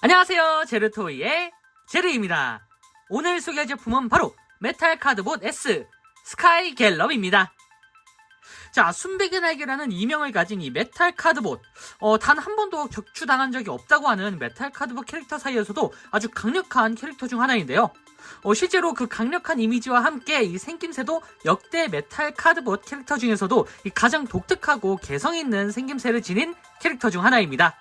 안녕하세요, 제르토이의 제르입니다. 오늘 소개할 제품은 바로 메탈 카드봇 S 스카이 갤럽입니다. 자, 순백의 날개라는 이명을 가진 이 메탈 카드봇, 단 한 번도 격추당한 적이 없다고 하는 메탈 카드봇 캐릭터 사이에서도 아주 강력한 캐릭터 중 하나인데요. 실제로 그 강력한 이미지와 함께 이 생김새도 역대 메탈 카드봇 캐릭터 중에서도 가장 독특하고 개성 있는 생김새를 지닌 캐릭터 중 하나입니다.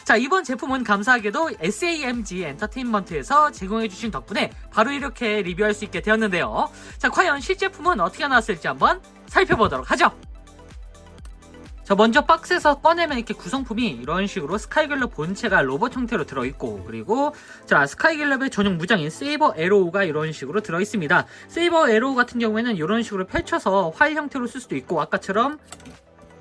자, 이번 제품은 감사하게도 SAMG 엔터테인먼트에서 제공해주신 덕분에 바로 이렇게 리뷰할 수 있게 되었는데요. 자, 과연 실제품은 어떻게 나왔을지 한번 살펴보도록 하죠. 자, 먼저 박스에서 꺼내면 이렇게 구성품이 이런 식으로 스카이갤럽 본체가 로봇 형태로 들어있고, 그리고 자, 스카이갤럽의 전용 무장인 세이버 에로우가 이런 식으로 들어있습니다. 세이버 에로우 같은 경우에는 이런 식으로 펼쳐서 활 형태로 쓸 수도 있고, 아까처럼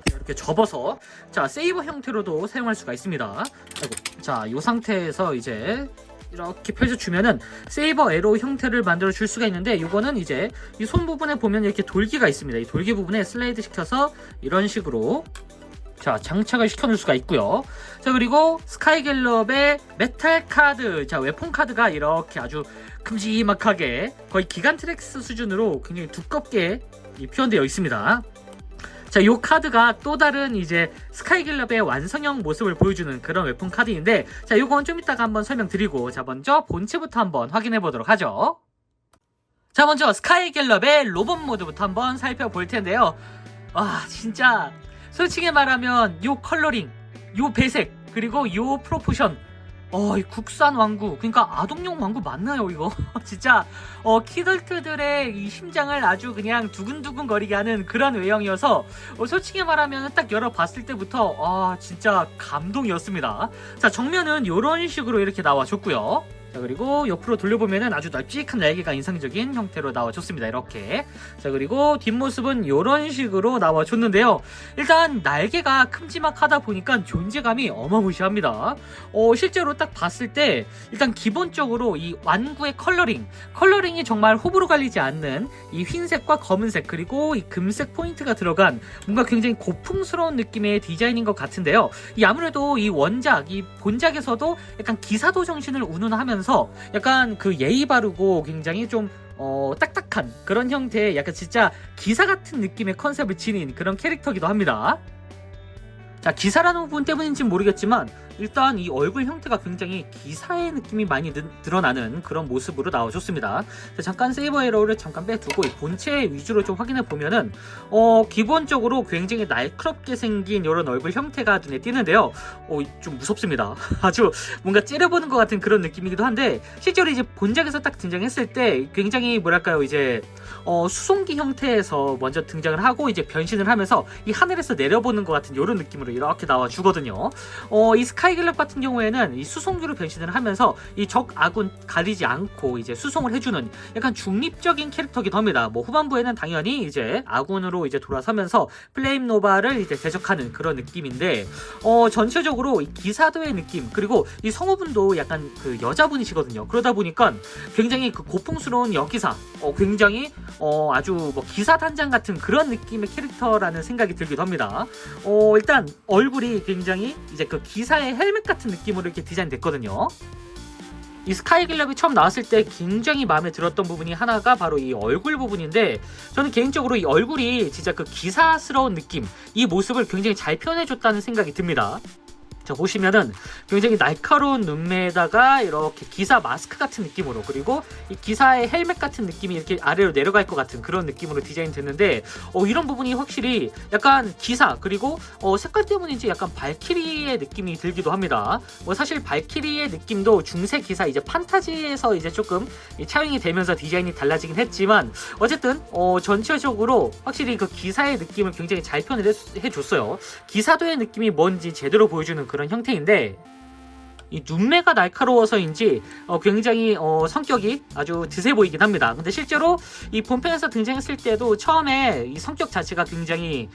이렇게 접어서 자, 세이버 형태로도 사용할 수가 있습니다. 아이고, 자, 이 상태에서 이제 이렇게 펼쳐주면은 세이버 에로우 형태를 만들어 줄 수가 있는데, 이거는 이제 이 손 부분에 보면 이렇게 돌기가 있습니다. 이 돌기 부분에 슬라이드 시켜서 이런 식으로 자, 장착을 시켜 놓을 수가 있고요. 자, 그리고 스카이갤럽의 메탈 카드, 자, 웨폰 카드가 이렇게 아주 큼지막하게 거의 기간트렉스 수준으로 굉장히 두껍게 표현되어 있습니다. 자, 이 카드가 또 다른 이제 스카이갤럽의 완성형 모습을 보여주는 그런 웨폰 카드인데, 자, 요건 좀 이따가 한번 설명드리고, 자, 먼저 본체부터 한번 확인해 보도록 하죠. 자, 먼저 스카이갤럽의 로봇 모드부터 한번 살펴볼 텐데요. 와, 진짜 솔직히 말하면 요 컬러링, 요 배색, 그리고 요 프로포션, 이 국산 왕구, 그러니까 아동용 왕구 맞나요 이거? 진짜 키덜트들의 이 심장을 아주 그냥 두근두근 거리게 하는 그런 외형이어서 솔직히 말하면 딱 열어봤을 때부터 진짜 감동이었습니다. 자, 정면은 이런 식으로 이렇게 나와줬고요. 자, 그리고 옆으로 돌려보면은 아주 널찍한 날개가 인상적인 형태로 나와줬습니다. 이렇게. 자, 그리고 뒷모습은 이런 식으로 나와줬는데요. 일단 날개가 큼지막하다 보니까 존재감이 어마무시합니다. 실제로 딱 봤을 때 일단 기본적으로 이 완구의 컬러링이 정말 호불호 갈리지 않는 이 흰색과 검은색, 그리고 이 금색 포인트가 들어간 뭔가 굉장히 고풍스러운 느낌의 디자인인 것 같은데요. 아무래도 이 원작, 이 본작에서도 약간 기사도 정신을 운운하면서 약간 그 예의 바르고 굉장히 좀 딱딱한 그런 형태의 약간 진짜 기사 같은 느낌의 컨셉을 지닌 그런 캐릭터이기도 합니다. 자, 기사라는 부분 때문인지는 모르겠지만 일단 이 얼굴 형태가 굉장히 기사의 느낌이 많이 드러나는 그런 모습으로 나와줬습니다. 자, 잠깐 세이버 에러를 잠깐 빼두고 이 본체 위주로 좀 확인해 보면은 기본적으로 굉장히 날카롭게 생긴 이런 얼굴 형태가 눈에 띄는데요. 좀 무섭습니다. 아주 뭔가 째려보는 것 같은 그런 느낌이기도 한데, 실제로 이제 본작에서 딱 등장했을 때 굉장히 뭐랄까요, 이제 수송기 형태에서 먼저 등장을 하고 이제 변신을 하면서 이 하늘에서 내려보는 것 같은 이런 느낌으로 이렇게 나와주거든요. 이 스카이갤럽 같은 경우에는 이 수송기로 변신을 하면서 이 적 아군 가리지 않고 이제 수송을 해주는 약간 중립적인 캐릭터이기도 합니다. 뭐 후반부에는 당연히 이제 아군으로 이제 돌아서면서 플레임 노바를 이제 대적하는 그런 느낌인데, 전체적으로 이 기사도의 느낌, 그리고 이 성우분도 약간 그 여자분이시거든요. 그러다 보니까 굉장히 그 고풍스러운 여기사, 굉장히 아주 뭐 기사 단장 같은 그런 느낌의 캐릭터라는 생각이 들기도 합니다. 일단 얼굴이 굉장히 이제 그 기사의 헬멧 같은 느낌으로 이렇게 디자인 됐거든요. 이 스카이갤럽이 처음 나왔을 때 굉장히 마음에 들었던 부분이 하나가 바로 이 얼굴 부분인데, 저는 개인적으로 이 얼굴이 진짜 그 기사스러운 느낌, 이 모습을 굉장히 잘 표현해줬다는 생각이 듭니다. 자, 보시면은 굉장히 날카로운 눈매에다가 이렇게 기사 마스크 같은 느낌으로, 그리고 이 기사의 헬멧 같은 느낌이 이렇게 아래로 내려갈 것 같은 그런 느낌으로 디자인 됐는데, 이런 부분이 확실히 약간 기사, 그리고 색깔 때문인지 약간 발키리의 느낌이 들기도 합니다. 사실 발키리의 느낌도 중세 기사 이제 판타지에서 이제 조금 차용이 되면서 디자인이 달라지긴 했지만, 어쨌든 전체적으로 확실히 그 기사의 느낌을 굉장히 잘 표현을 해줬어요. 기사도의 느낌이 뭔지 제대로 보여주는 그런 형태인데, 이 눈매가 날카로워서인지 굉장히 성격이 아주 드세 보이긴 합니다. 근데 실제로 이 본편에서 등장했을 때도 처음에 이 성격 자체가 굉장히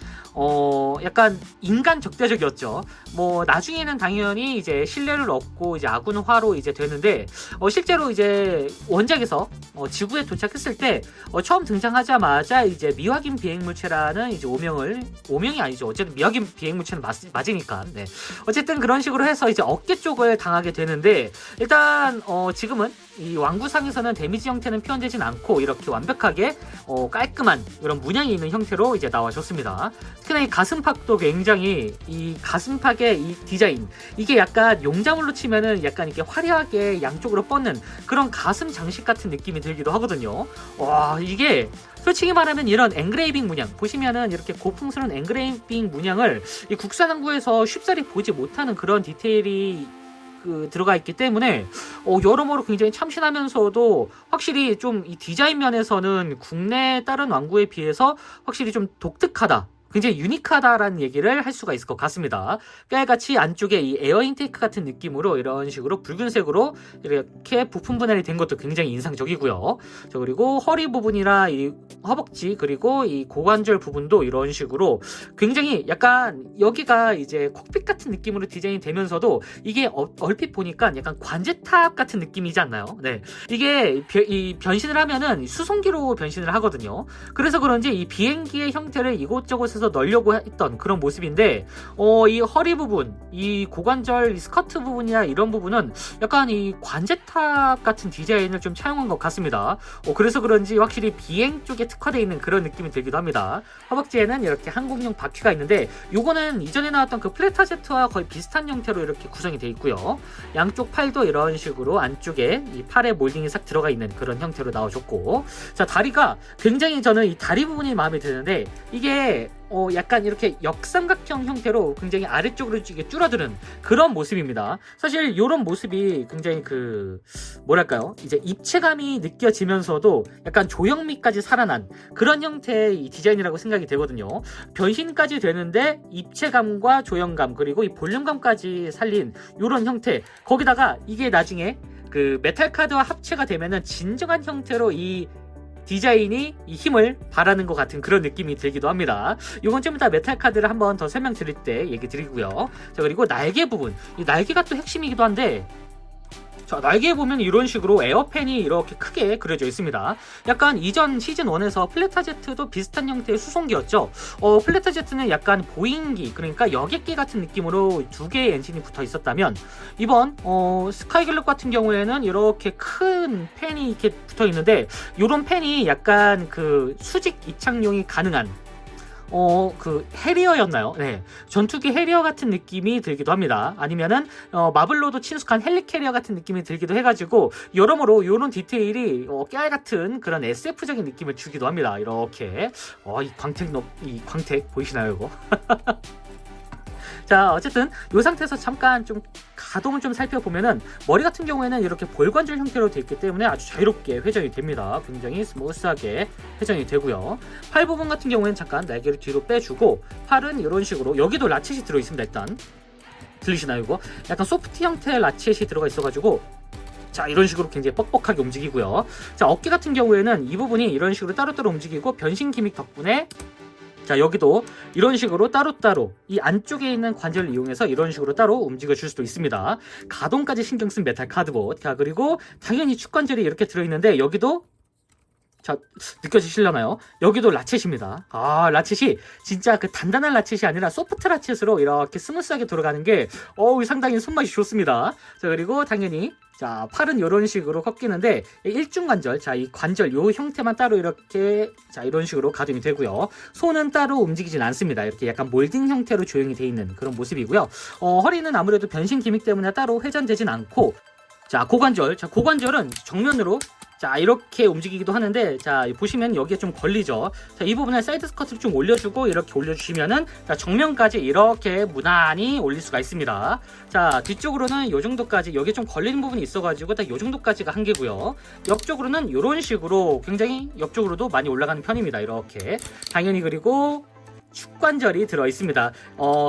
약간 인간 적대적이었죠. 뭐 나중에는 당연히 이제 신뢰를 얻고 이제 아군화로 이제 되는데, 실제로 이제 원작에서 지구에 도착했을 때 처음 등장하자마자 이제 미확인 비행물체라는 이제 오명이 아니죠. 어쨌든 미확인 비행물체는 맞으니까. 네. 어쨌든 그런 식으로 해서 이제 어깨 쪽을 당하게 되는데, 일단 지금은 이 왕구상에서는 데미지 형태는 표현되진 않고 이렇게 완벽하게 깔끔한 이런 문양이 있는 형태로 이제 나와줬습니다. 특히나 이 가슴팍도 굉장히, 이 가슴팍의 이 디자인, 이게 약간 용자물로 치면은 약간 이렇게 화려하게 양쪽으로 뻗는 그런 가슴 장식 같은 느낌이 들기도 하거든요. 와, 이게 솔직히 말하면 이런 엔그레이빙 문양, 보시면은 이렇게 고풍스러운 엔그레이빙 문양을 이 국산항구에서 쉽사리 보지 못하는 그런 디테일이 들어가 있기 때문에 여러모로 굉장히 참신하면서도 확실히 좀 이 디자인 면에서는 국내 다른 왕구에 비해서 확실히 좀 독특하다, 굉장히 유니크하다라는 얘기를 할 수가 있을 것 같습니다. 깨알같이 안쪽에 이 에어 인테이크 같은 느낌으로 이런 식으로 붉은색으로 이렇게 부품 분할이 된 것도 굉장히 인상적이고요. 자, 그리고 허리 부분이나 이 허벅지, 그리고 이 고관절 부분도 이런 식으로 굉장히 약간 여기가 이제 콕핏 같은 느낌으로 디자인이 되면서도 이게 얼핏 보니까 약간 관제탑 같은 느낌이지 않나요? 네, 이게 이 변신을 하면은 수송기로 변신을 하거든요. 그래서 그런지 이 비행기의 형태를 이곳저곳에서 넣으려고 했던 그런 모습인데, 이 허리 부분, 이 고관절, 이 스커트 부분이나 이런 부분은 약간 이 관제탑 같은 디자인을 좀 차용한 것 같습니다. 그래서 그런지 확실히 비행 쪽에 특화되어 있는 그런 느낌이 들기도 합니다. 허벅지에는 이렇게 항공용 바퀴가 있는데, 요거는 이전에 나왔던 그 플레타제트와 거의 비슷한 형태로 이렇게 구성이 되어 있고요. 양쪽 팔도 이런 식으로 안쪽에 이 팔에 몰딩이 싹 들어가 있는 그런 형태로 나와줬고, 자, 다리가 굉장히, 저는 이 다리 부분이 마음에 드는데, 이게 약간 이렇게 역삼각형 형태로 굉장히 아래쪽으로 이게 줄어드는 그런 모습입니다. 사실 이런 모습이 굉장히 뭐랄까요, 이제 입체감이 느껴지면서도 약간 조형미까지 살아난 그런 형태의 이 디자인이라고 생각이 되거든요. 변신까지 되는데 입체감과 조형감, 그리고 이 볼륨감까지 살린 이런 형태, 거기다가 이게 나중에 메탈 카드와 합체가 되면은 진정한 형태로 이 디자인이 이 힘을 발하는 것 같은 그런 느낌이 들기도 합니다. 이건 좀 이따 메탈 카드를 한번 더 설명드릴 때 얘기 드리고요. 자, 그리고 날개 부분, 이 날개가 또 핵심이기도 한데, 자, 날개에 보면 이런 식으로 에어팬이 이렇게 크게 그려져 있습니다. 약간 이전 시즌 1에서 플레타제트도 비슷한 형태의 수송기였죠. 플레타제트는 약간 보잉기, 그러니까 여객기 같은 느낌으로 두 개의 엔진이 붙어 있었다면, 이번 스카이갤럽 같은 경우에는 이렇게 큰 팬이 이렇게 붙어 있는데, 이런 팬이 약간 수직 이착용이 가능한 해리어였나요? 네. 전투기 해리어 같은 느낌이 들기도 합니다. 아니면은, 마블로도 친숙한 헬리캐리어 같은 느낌이 들기도 해가지고, 여러모로 요런 디테일이, 깨알 같은 그런 SF적인 느낌을 주기도 합니다. 이렇게. 이 광택 보이시나요, 이거? 자, 어쨌든 이 상태에서 잠깐 좀 가동을 좀 살펴보면은, 머리 같은 경우에는 이렇게 볼관절 형태로 되어 있기 때문에 아주 자유롭게 회전이 됩니다. 굉장히 스무스하게 회전이 되고요. 팔 부분 같은 경우에는 잠깐 날개를 뒤로 빼주고, 팔은 이런 식으로, 여기도 라쳇이 들어있습니다. 일단 들리시나요, 이거? 약간 소프트 형태의 라쳇이 들어가 있어가지고, 자, 이런 식으로 굉장히 뻑뻑하게 움직이고요. 자, 어깨 같은 경우에는 이 부분이 이런 식으로 따로따로 움직이고, 변신 기믹 덕분에, 자, 여기도 이런 식으로 따로따로 이 안쪽에 있는 관절을 이용해서 이런 식으로 따로 움직여 줄 수도 있습니다. 가동까지 신경 쓴 메탈 카드봇. 자, 그리고 당연히 축관절이 이렇게 들어있는데, 여기도, 자, 느껴지시려나요? 여기도 라쳇입니다. 라쳇이 진짜 단단한 라쳇이 아니라 소프트 라쳇으로 이렇게 스무스하게 돌아가는 게 상당히 손맛이 좋습니다. 자, 그리고 당연히, 자, 팔은 이런 식으로 꺾이는데, 일중관절, 자, 이 관절 요 형태만 따로 이렇게, 자, 이런 식으로 가동이 되고요. 손은 따로 움직이진 않습니다. 이렇게 약간 몰딩 형태로 조형이 돼 있는 그런 모습이고요. 허리는 아무래도 변신 기믹 때문에 따로 회전되진 않고, 자, 고관절, 자, 고관절은 정면으로, 자, 이렇게 움직이기도 하는데, 자, 보시면 여기에 좀 걸리죠. 자, 이 부분에 사이드 스커트를 좀 올려주고, 이렇게 올려주시면은, 자, 정면까지 이렇게 무난히 올릴 수가 있습니다. 자, 뒤쪽으로는 요 정도까지, 여기에 좀 걸리는 부분이 있어가지고, 딱 요 정도까지가 한계고요. 옆쪽으로는 이런 식으로 굉장히 옆쪽으로도 많이 올라가는 편입니다. 이렇게. 당연히, 그리고, 축관절이 들어있습니다.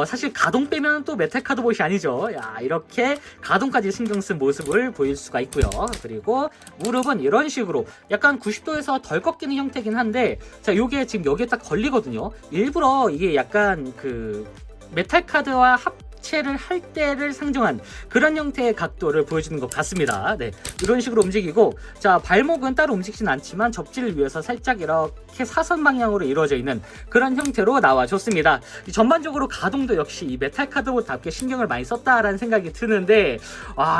사실 가동 빼면 또 메탈 카드봇이 아니죠. 야, 이렇게 가동까지 신경 쓴 모습을 보일 수가 있고요. 그리고 무릎은 이런 식으로 약간 90도에서 덜 꺾이는 형태긴 한데, 자, 요게 지금 여기에 딱 걸리거든요. 일부러 이게 약간 메탈 카드와 합체를 할 때를 상징한 그런 형태의 각도를 보여주는 것 같습니다. 네, 이런 식으로 움직이고, 자, 발목은 따로 움직이진 않지만 접지를 위해서 살짝 이렇게 사선 방향으로 이루어져 있는 그런 형태로 나와줬습니다. 전반적으로 가동도 역시 이 메탈 카드봇답게 신경을 많이 썼다라는 생각이 드는데,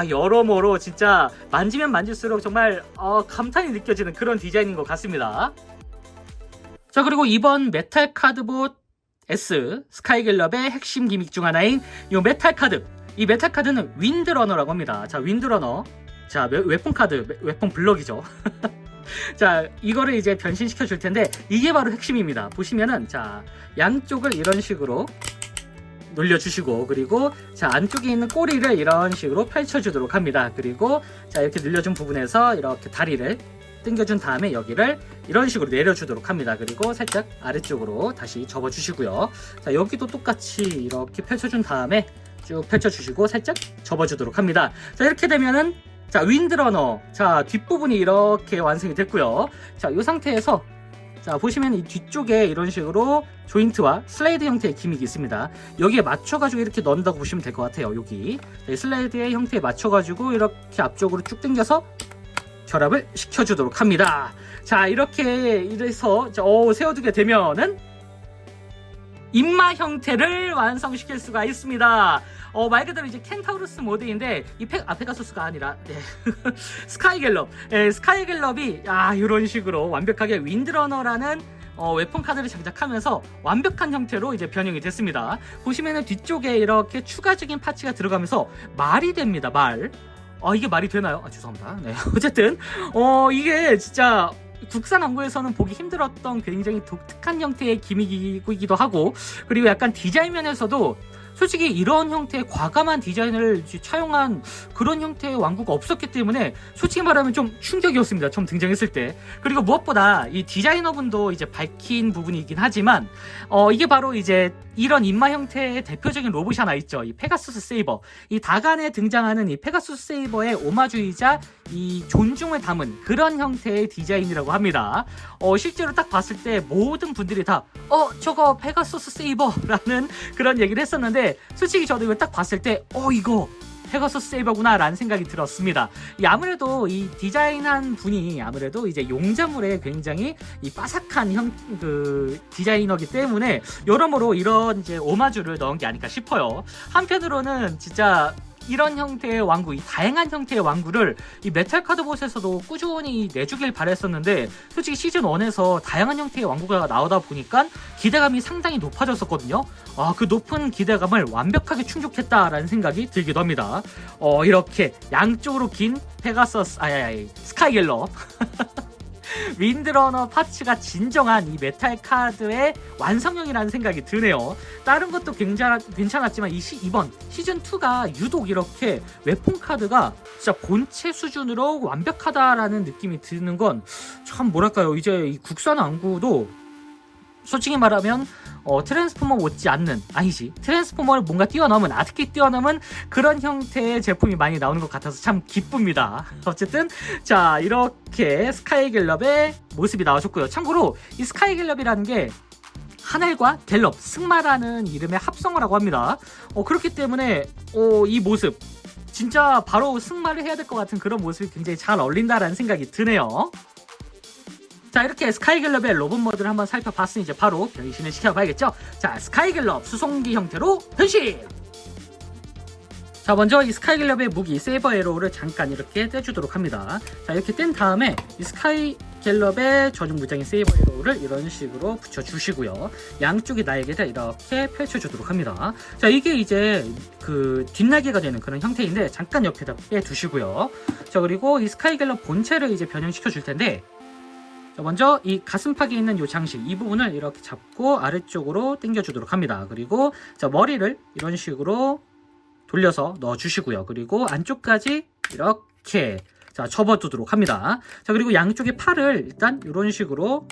여러모로 진짜 만지면 만질수록 정말 감탄이 느껴지는 그런 디자인인 것 같습니다. 자, 그리고 이번 메탈 카드봇 S 스카이갤럽의 핵심 기믹 중 하나인 이 메탈 카드. 이 메탈 카드는 윈드러너라고 합니다. 자, 윈드러너. 자, 웨폰 카드, 웨폰 블럭이죠. 자, 이거를 이제 변신시켜 줄 텐데, 이게 바로 핵심입니다. 보시면은, 자, 양쪽을 이런 식으로 놀려주시고, 그리고 자, 안쪽에 있는 꼬리를 이런 식으로 펼쳐주도록 합니다. 그리고 자, 이렇게 늘려준 부분에서 이렇게 다리를 당겨준 다음에 여기를 이런 식으로 내려주도록 합니다. 그리고 살짝 아래쪽으로 다시 접어주시고요. 자, 여기도 똑같이 이렇게 펼쳐준 다음에 쭉 펼쳐주시고 살짝 접어주도록 합니다. 자, 이렇게 되면은 자, 윈드러너, 자, 뒷부분이 이렇게 완성이 됐고요. 자, 이 상태에서 자, 보시면 이 뒤쪽에 이런 식으로 조인트와 슬라이드 형태의 기믹이 있습니다. 여기에 맞춰가지고 이렇게 넣는다고 보시면 될 것 같아요. 여기 슬라이드의 형태에 맞춰가지고 이렇게 앞쪽으로 쭉 당겨서 결합을 시켜주도록 합니다. 자, 이렇게 이래서 세워두게 되면은 인마 형태를 완성시킬 수가 있습니다. 말 그대로 이제 켄타우루스 모드인데 이 페가수스가 아니라 스카이갤럽. 스카이갤럽이 이런 식으로 완벽하게 윈드러너라는 웨폰 카드를 장착하면서 완벽한 형태로 이제 변형이 됐습니다. 보시면은 뒤쪽에 이렇게 추가적인 파츠가 들어가면서 말이 됩니다. 말. 이게 말이 되나요? 죄송합니다. 네. 어쨌든 이게 진짜 국산 왕구에서는 보기 힘들었던 굉장히 독특한 형태의 기믹이기도 하고, 그리고 약간 디자인 면에서도 솔직히 이런 형태의 과감한 디자인을 차용한 그런 형태의 왕구가 없었기 때문에 솔직히 말하면 좀 충격이었습니다. 처음 등장했을 때. 그리고 무엇보다 이 디자이너분도 이제 밝힌 부분이긴 하지만 이게 바로 이제 이런 인마 형태의 대표적인 로봇이 하나 있죠. 이 페가수스 세이버. 이 다간에 등장하는 이 페가수스 세이버의 오마주이자 이 존중을 담은 그런 형태의 디자인이라고 합니다. 실제로 딱 봤을 때 모든 분들이 다 저거 페가수스 세이버라는 그런 얘기를 했었는데, 솔직히 저도 이거 딱 봤을 때 이거 페가수스 세이버구나 라는 생각이 들었습니다. 아무래도 이 디자인한 분이 아무래도 이제 용자물에 굉장히 이 바삭한 디자이너기 때문에 여러모로 이런 이제 오마주를 넣은 게 아닐까 싶어요. 한편으로는 진짜 이런 형태의 왕구, 이 다양한 형태의 왕구를 이 메탈 카드봇에서도 꾸준히 내주길 바랬었는데, 솔직히 시즌 1에서 다양한 형태의 왕구가 나오다 보니까 기대감이 상당히 높아졌었거든요. 그 높은 기대감을 완벽하게 충족했다라는 생각이 들기도 합니다. 이렇게 양쪽으로 긴 스카이갤럽 윈드러너 파츠가 진정한 이 메탈 카드의 완성형이라는 생각이 드네요. 다른 것도 괜찮았지만 이번 시즌2가 유독 이렇게 웨폰 카드가 진짜 본체 수준으로 완벽하다라는 느낌이 드는 건 참 뭐랄까요, 이제 이 국산 왕구도 솔직히 말하면 트랜스포머 못지 않는, 트랜스포머를 뭔가 뛰어넘은, 아트키 뛰어넘은 그런 형태의 제품이 많이 나오는 것 같아서 참 기쁩니다. 어쨌든 자, 이렇게 스카이갤럽의 모습이 나와줬고요. 참고로 이 스카이갤럽이라는 게 하늘과 갤럽, 승마라는 이름의 합성어라고 합니다. 그렇기 때문에 이 모습 진짜 바로 승마를 해야 될 것 같은 그런 모습이 굉장히 잘 어울린다라는 생각이 드네요. 자, 이렇게 스카이갤럽의 로봇 모드를 한번 살펴봤으니 이제 바로 변신을 시켜봐야겠죠. 자, 스카이갤럽 수송기 형태로 변신! 자, 먼저 이 스카이갤럽의 무기 세이버 에로우를 잠깐 이렇게 떼주도록 합니다. 자, 이렇게 뗀 다음에 이 스카이갤럽의 전용 무장인 세이버 에로우를 이런 식으로 붙여주시고요. 양쪽의 날개를 이렇게 펼쳐주도록 합니다. 자, 이게 이제 그 뒷날개가 되는 그런 형태인데 잠깐 옆에다 빼두시고요. 자, 그리고 이 스카이갤럽 본체를 이제 변형시켜 줄 텐데, 자, 먼저 이 가슴팍에 있는 이 장식, 이 부분을 이렇게 잡고 아래쪽으로 당겨주도록 합니다. 그리고 자, 머리를 이런 식으로 돌려서 넣어주시고요. 그리고 안쪽까지 이렇게 자, 접어두도록 합니다. 자, 그리고 양쪽의 팔을 일단 이런 식으로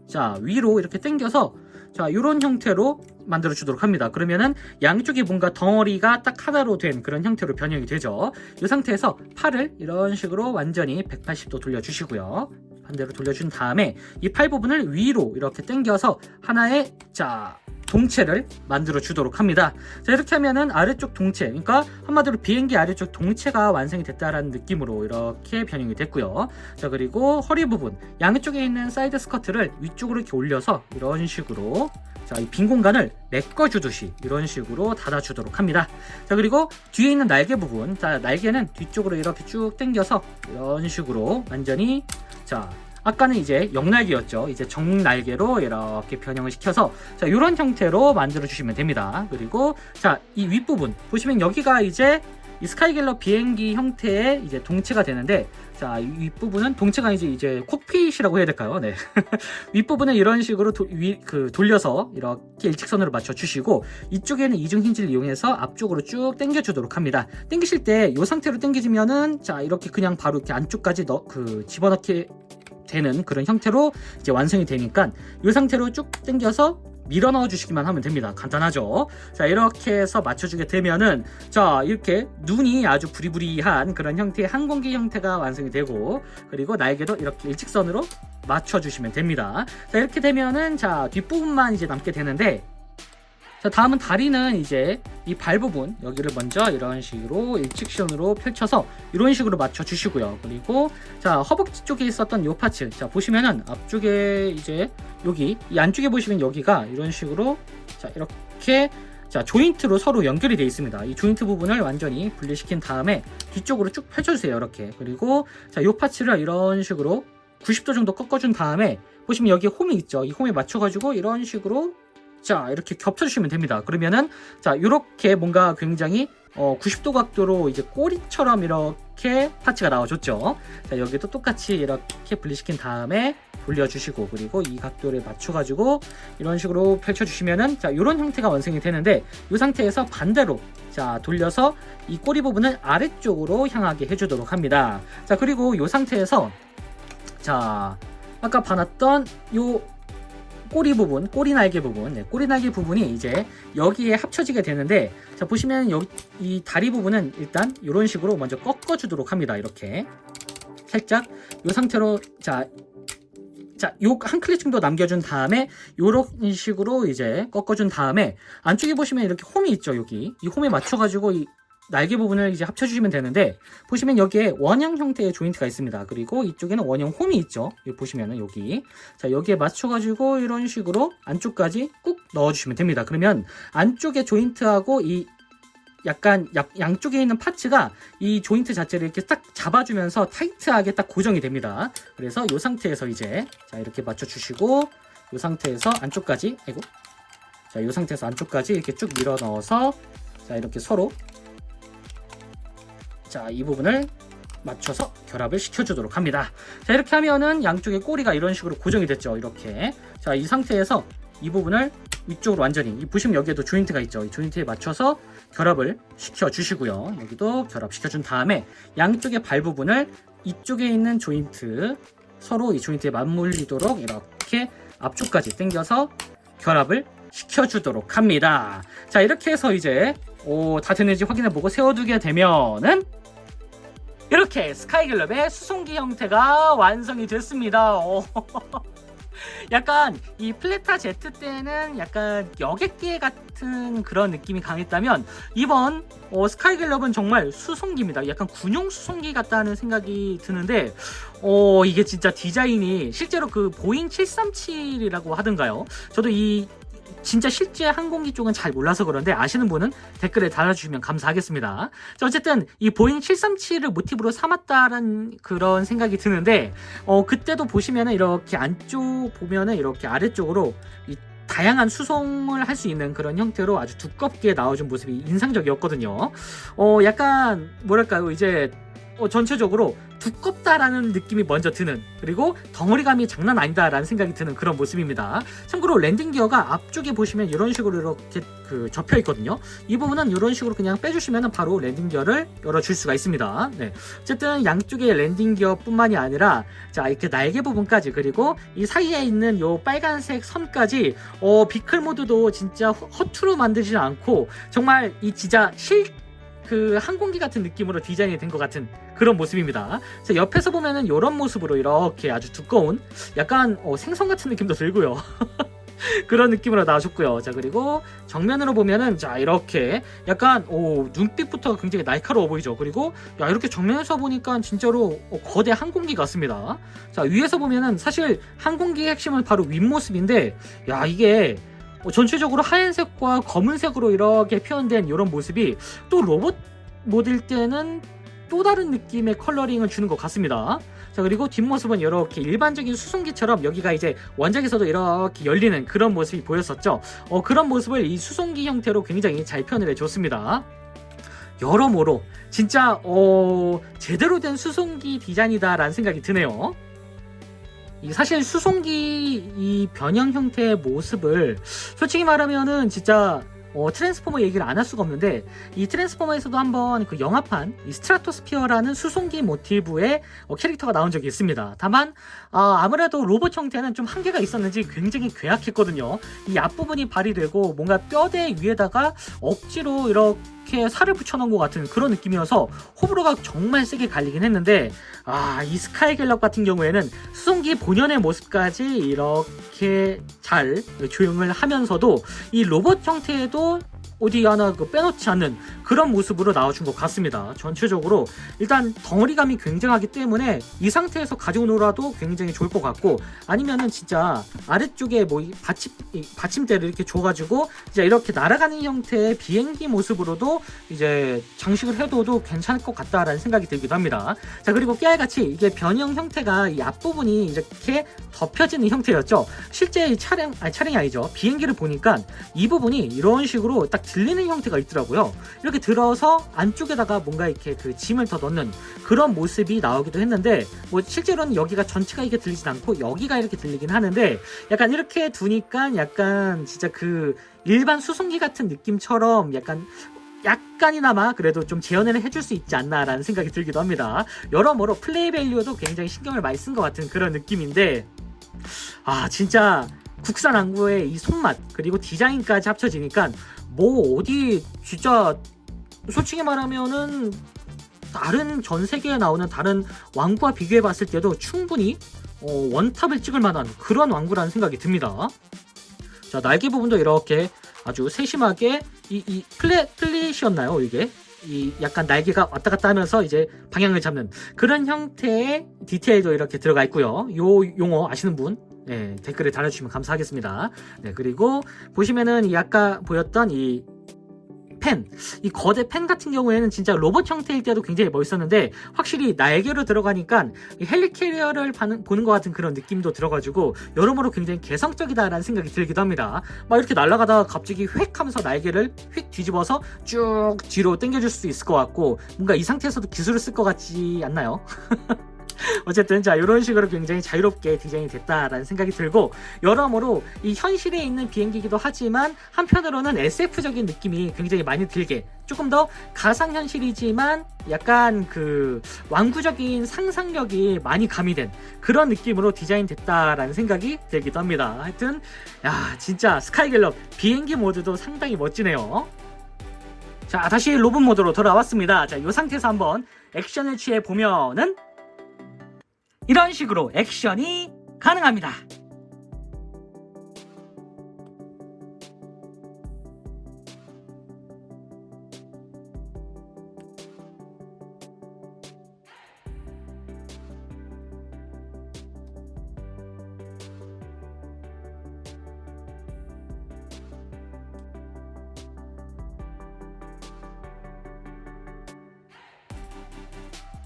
자, 위로 이렇게 당겨서 자, 이런 형태로 만들어 주도록 합니다. 그러면은 양쪽이 뭔가 덩어리가 딱 하나로 된 그런 형태로 변형이 되죠. 이 상태에서 팔을 이런 식으로 완전히 180도 돌려주시고요. 반대로 돌려준 다음에 이 팔 부분을 위로 이렇게 당겨서 하나의 동체를 만들어 주도록 합니다. 자, 이렇게 하면은 아래쪽 동체, 그러니까 한마디로 비행기 아래쪽 동체가 완성이 됐다라는 느낌으로 이렇게 변형이 됐고요. 자, 그리고 허리 부분, 양쪽에 있는 사이드 스커트를 위쪽으로 이렇게 올려서 이런 식으로 이 빈 공간을 메꿔주듯이 이런 식으로 닫아주도록 합니다. 자, 그리고 뒤에 있는 날개 부분, 날개는 뒤쪽으로 이렇게 쭉 당겨서 이런 식으로 완전히 아까는 이제 역날개였죠. 이제 정날개로 이렇게 변형을 시켜서 이런 형태로 만들어 주시면 됩니다. 그리고 이 윗부분 보시면 여기가 이제 이 스카이갤럽 비행기 형태의 이제 동체가 되는데, 이 윗부분은 동체가 이제 콕핏이라고 해야 될까요? 네. 윗부분은 이런 식으로 돌려서 이렇게 일직선으로 맞춰 주시고, 이쪽에는 이중 힌지를 이용해서 앞쪽으로 쭉 당겨 주도록 합니다. 당기실 때 이 상태로 당기지면은 이렇게 그냥 바로 이렇게 안쪽까지 집어넣게 되는 그런 형태로 이제 완성이 되니까 이 상태로 쭉 당겨서 밀어 넣어 주시기만 하면 됩니다. 간단하죠? 이렇게 해서 맞춰주게 되면은 이렇게 눈이 아주 부리부리한 그런 형태의 항공기 형태가 완성이 되고, 그리고 날개도 이렇게 일직선으로 맞춰 주시면 됩니다. 이렇게 되면은 뒷부분만 이제 남게 되는데, 다음은 다리는 이제 이 발 부분 여기를 먼저 이런 식으로 일직선으로 펼쳐서 이런 식으로 맞춰 주시고요. 그리고 허벅지 쪽에 있었던 요 파츠, 보시면은 앞쪽에 이제 여기 이 안쪽에 보시면 여기가 이런 식으로 이렇게 조인트로 서로 연결이 되어 있습니다. 이 조인트 부분을 완전히 분리시킨 다음에 뒤쪽으로 쭉 펼쳐주세요. 이렇게. 그리고 요 파츠를 이런 식으로 90도 정도 꺾어준 다음에 보시면 여기 홈이 있죠. 이 홈에 맞춰가지고 이런 식으로 이렇게 겹쳐주시면 됩니다. 그러면은 이렇게 뭔가 굉장히 90도 각도로 이제 꼬리처럼 이렇게 파츠가 나와줬죠. 여기도 똑같이 이렇게 분리시킨 다음에 돌려주시고, 그리고 이 각도를 맞춰가지고 이런 식으로 펼쳐주시면은 이런 형태가 완성이 되는데, 이 상태에서 반대로 돌려서 이 꼬리 부분을 아래쪽으로 향하게 해주도록 합니다. 그리고 이 상태에서 아까 봐놨던 요 꼬리 부분, 꼬리 날개 부분, 꼬리 날개 부분이 이제 여기에 합쳐지게 되는데, 보시면 여기 이 다리 부분은 일단 이런 식으로 먼저 꺾어주도록 합니다. 이렇게 살짝 이 상태로 요 한 클릭 정도 남겨준 다음에 이런 식으로 이제 꺾어준 다음에 안쪽에 보시면 이렇게 홈이 있죠. 여기 이 홈에 맞춰가지고 이 날개 부분을 이제 합쳐주시면 되는데, 보시면 여기에 원형 형태의 조인트가 있습니다. 그리고 이쪽에는 원형 홈이 있죠. 여기 보시면은 여기에 맞춰가지고 이런 식으로 안쪽까지 꾹 넣어주시면 됩니다. 그러면 안쪽에 조인트하고 이 약간 양쪽에 있는 파츠가 이 조인트 자체를 이렇게 딱 잡아주면서 타이트하게 딱 고정이 됩니다. 그래서 이 상태에서 이제 이렇게 맞춰주시고, 이 상태에서 안쪽까지 이 상태에서 안쪽까지 이렇게 쭉 밀어 넣어서 이렇게 서로 이 부분을 맞춰서 결합을 시켜주도록 합니다. 이렇게 하면은 양쪽의 꼬리가 이런 식으로 고정이 됐죠. 이렇게. 이 상태에서 이 부분을 위쪽으로 완전히, 보시면 여기에도 조인트가 있죠. 이 조인트에 맞춰서 결합을 시켜주시고요. 여기도 결합시켜준 다음에 양쪽의 발 부분을 이쪽에 있는 조인트, 서로 이 조인트에 맞물리도록 이렇게 앞쪽까지 당겨서 결합을 시켜주도록 합니다. 이렇게 해서 이제 다 됐는지 확인해보고 세워두게 되면은 이렇게 스카이갤럽의 수송기 형태가 완성이 됐습니다. 약간 이 플레타 제트 때는 약간 여객기 같은 그런 느낌이 강했다면, 이번 스카이갤럽은 정말 수송기입니다. 약간 군용 수송기 같다는 생각이 드는데, 이게 진짜 디자인이 실제로 그 보잉 737이라고 하던가요? 저도 진짜 실제 항공기 쪽은 잘 몰라서 그런데 아시는 분은 댓글에 달아주시면 감사하겠습니다. 어쨌든 이 보잉 737을 모티브로 삼았다는 그런 생각이 드는데, 그때도 보시면은 이렇게 안쪽 보면은 이렇게 아래쪽으로 이 다양한 수송을 할 수 있는 그런 형태로 아주 두껍게 나와준 모습이 인상적이었거든요. 약간 뭐랄까요, 이제 전체적으로 두껍다라는 느낌이 먼저 드는, 그리고 덩어리감이 장난 아니다라는 생각이 드는 그런 모습입니다. 참고로 랜딩 기어가 앞쪽에 보시면 이런 식으로 이렇게 접혀 있거든요. 이 부분은 이런 식으로 그냥 빼주시면 바로 랜딩 기어를 열어줄 수가 있습니다. 네. 어쨌든 양쪽에 랜딩 기어뿐만이 아니라 이렇게 날개 부분까지, 그리고 이 사이에 있는 요 빨간색 선까지 비클 모드도 진짜 허투루 만들지 않고 정말 이 진짜 그 항공기 같은 느낌으로 디자인이 된 것 같은 그런 모습입니다. 자, 옆에서 보면은 이런 모습으로 이렇게 아주 두꺼운 약간 생선 같은 느낌도 들고요. 그런 느낌으로 나와줬고요. 자, 그리고 정면으로 보면은 자, 이렇게 약간 눈빛부터 굉장히 날카로워 보이죠. 그리고 야, 이렇게 정면에서 보니까 진짜로 거대 항공기 같습니다. 자, 위에서 보면은 사실 항공기의 핵심은 바로 윗모습인데, 야, 이게 전체적으로 하얀색과 검은색으로 이렇게 표현된 이런 모습이 또 로봇 모드일 때는 또 다른 느낌의 컬러링을 주는 것 같습니다. 자, 그리고 뒷모습은 이렇게 일반적인 수송기처럼 여기가 이제 원작에서도 이렇게 열리는 그런 모습이 보였었죠. 그런 모습을 이 수송기 형태로 굉장히 잘 표현을 해줬습니다. 여러모로 진짜 제대로 된 수송기 디자인이다라는 생각이 드네요. 사실 수송기 이 변형 형태의 모습을 솔직히 말하면은 진짜 트랜스포머 얘기를 안 할 수가 없는데, 이 트랜스포머에서도 한번 그 영화판 이 스트라토스피어라는 수송기 모티브의 캐릭터가 나온 적이 있습니다. 다만 아무래도 로봇 형태는 좀 한계가 있었는지 굉장히 괴악했거든요. 이 앞부분이 발휘되고 뭔가 뼈대 위에다가 억지로 이렇게 살을 붙여놓은 것 같은 그런 느낌이어서 호불호가 정말 세게 갈리긴 했는데, 이 스카이 갤럽 같은 경우에는 수송기 본연의 모습까지 이렇게 잘 조형을 하면서도 이 로봇 형태에도 어디 하나 빼놓지 않는 그런 모습으로 나와준 것 같습니다. 전체적으로 일단 덩어리감이 굉장하기 때문에 이 상태에서 가지고 놀아도 굉장히 좋을 것 같고, 아니면은 진짜 아래쪽에 뭐 받침대를 이렇게 줘가지고 이제 이렇게 날아가는 형태의 비행기 모습으로도 이제 장식을 해둬도 괜찮을 것 같다라는 생각이 들기도 합니다. 자, 그리고 깨알같이 이게 변형 형태가 이 앞부분이 이렇게 덮여지는 형태였죠. 실제 차량이 아니죠. 비행기를 보니까 이 부분이 이런 식으로 딱 들리는 형태가 있더라고요. 이렇게 들어서 안쪽에다가 뭔가 이렇게 그 짐을 더 넣는 그런 모습이 나오기도 했는데, 뭐 실제로는 여기가 전체가 이렇게 들리진 않고 여기가 이렇게 들리긴 하는데, 약간 이렇게 두니까 약간 진짜 그 일반 수송기 같은 느낌처럼 약간이나마 그래도 좀 재현을 해줄 수 있지 않나라는 생각이 들기도 합니다. 여러모로 플레이 밸류도 굉장히 신경을 많이 쓴 것 같은 그런 느낌인데, 진짜 국산 항구의 이 손맛 그리고 디자인까지 합쳐지니까 뭐 어디 진짜 솔직히 말하면은 다른 전 세계에 나오는 다른 왕구와 비교해 봤을 때도 충분히 원탑을 찍을 만한 그런 왕구라는 생각이 듭니다. 자, 날개 부분도 이렇게 아주 세심하게 이 플랫이었나요? 이게 이 약간 날개가 왔다 갔다 하면서 이제 방향을 잡는 그런 형태의 디테일도 이렇게 들어가 있고요. 요 용어 아시는 분 댓글에 달아주시면 감사하겠습니다. 네, 그리고 보시면은 이 아까 보였던 이 거대 펜 같은 경우에는 진짜 로봇 형태일 때도 굉장히 멋있었는데, 확실히 날개로 들어가니까 이 헬리캐리어를 보는 것 같은 그런 느낌도 들어가지고 여러모로 굉장히 개성적이다라는 생각이 들기도 합니다. 막 이렇게 날아가다가 갑자기 휙 하면서 날개를 휙 뒤집어서 쭉 뒤로 당겨줄 수도 있을 것 같고, 뭔가 이 상태에서도 기술을 쓸 것 같지 않나요? 어쨌든 자, 이런 식으로 굉장히 자유롭게 디자인이 됐다라는 생각이 들고, 여러모로 이 현실에 있는 비행기이기도 하지만 한편으로는 SF적인 느낌이 굉장히 많이 들게, 조금 더 가상현실이지만 약간 그 완구적인 상상력이 많이 가미된 그런 느낌으로 디자인됐다라는 생각이 들기도 합니다. 하여튼 진짜 스카이갤럽 비행기 모드도 상당히 멋지네요. 자, 다시 로봇 모드로 돌아왔습니다. 자, 이 상태에서 한번 액션을 취해 보면은 이런 식으로 액션이 가능합니다.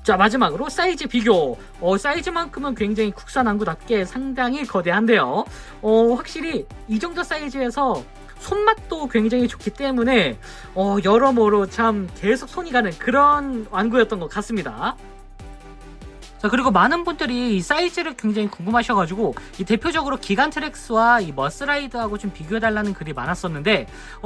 자, 마지막으로 사이즈 비교. 사이즈만큼은 굉장히 국산 항구답게 상당히 거대한데요. 확실히 이 정도 사이즈에서 손맛도 굉장히 좋기 때문에 여러모로 참 계속 손이 가는 그런 완구였던 것 같습니다. 자, 그리고 많은 분들이 이 사이즈를 굉장히 궁금하셔가지고 이 대표적으로 기간트렉스와 이 머스라이드하고 좀 비교해달라는 글이 많았었는데,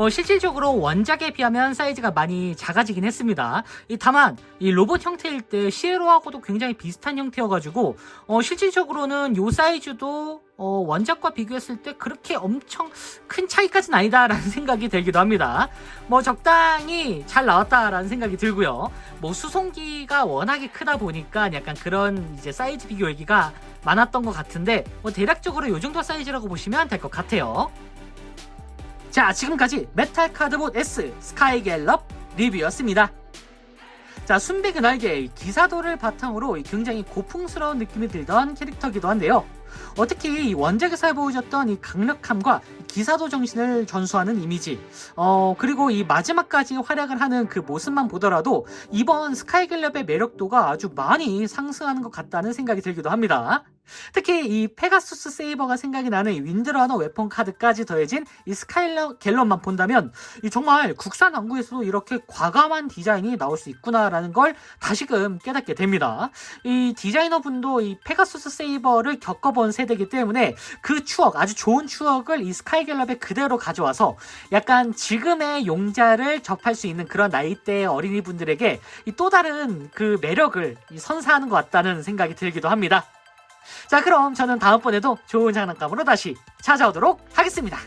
실질적으로 원작에 비하면 사이즈가 많이 작아지긴 했습니다. 다만 이 로봇 형태일 때 시에로하고도 굉장히 비슷한 형태여가지고 실질적으로는 이 사이즈도 원작과 비교했을 때 그렇게 엄청 큰 차이까지는 아니다라는 생각이 들기도 합니다. 뭐 적당히 잘 나왔다라는 생각이 들고요. 뭐 수송기가 워낙에 크다 보니까 약간 그런 이제 사이즈 비교 얘기가 많았던 것 같은데 뭐 대략적으로 이 정도 사이즈라고 보시면 될 것 같아요. 자, 지금까지 메탈 카드봇 S 스카이 갤럽 리뷰였습니다. 자, 순백 은하계 기사도를 바탕으로 굉장히 고풍스러운 느낌이 들던 캐릭터이기도 한데요. 특히 이 원작에서 보여줬던 이 강력함과 기사도 정신을 전수하는 이미지, 그리고 이 마지막까지 활약을 하는 그 모습만 보더라도 이번 스카이갤럽의 매력도가 아주 많이 상승하는 것 같다는 생각이 들기도 합니다. 특히 이 페가수스 세이버가 생각이 나는 이 윈드러너 웨폰 카드까지 더해진 이 스카이갤럽만 본다면 이 정말 국산 왕구에서도 이렇게 과감한 디자인이 나올 수 있구나라는 걸 다시금 깨닫게 됩니다. 이 디자이너분도 이 페가수스 세이버를 겪어본 세대이기 때문에 그 추억, 아주 좋은 추억을 이 스카이갤럽에 그대로 가져와서 약간 지금의 용자를 접할 수 있는 그런 나이대의 어린이분들에게 이 또 다른 그 매력을 선사하는 것 같다는 생각이 들기도 합니다. 자, 그럼 저는 다음번에도 좋은 장난감으로 다시 찾아오도록 하겠습니다.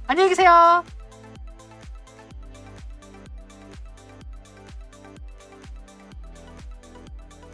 안녕히 계세요.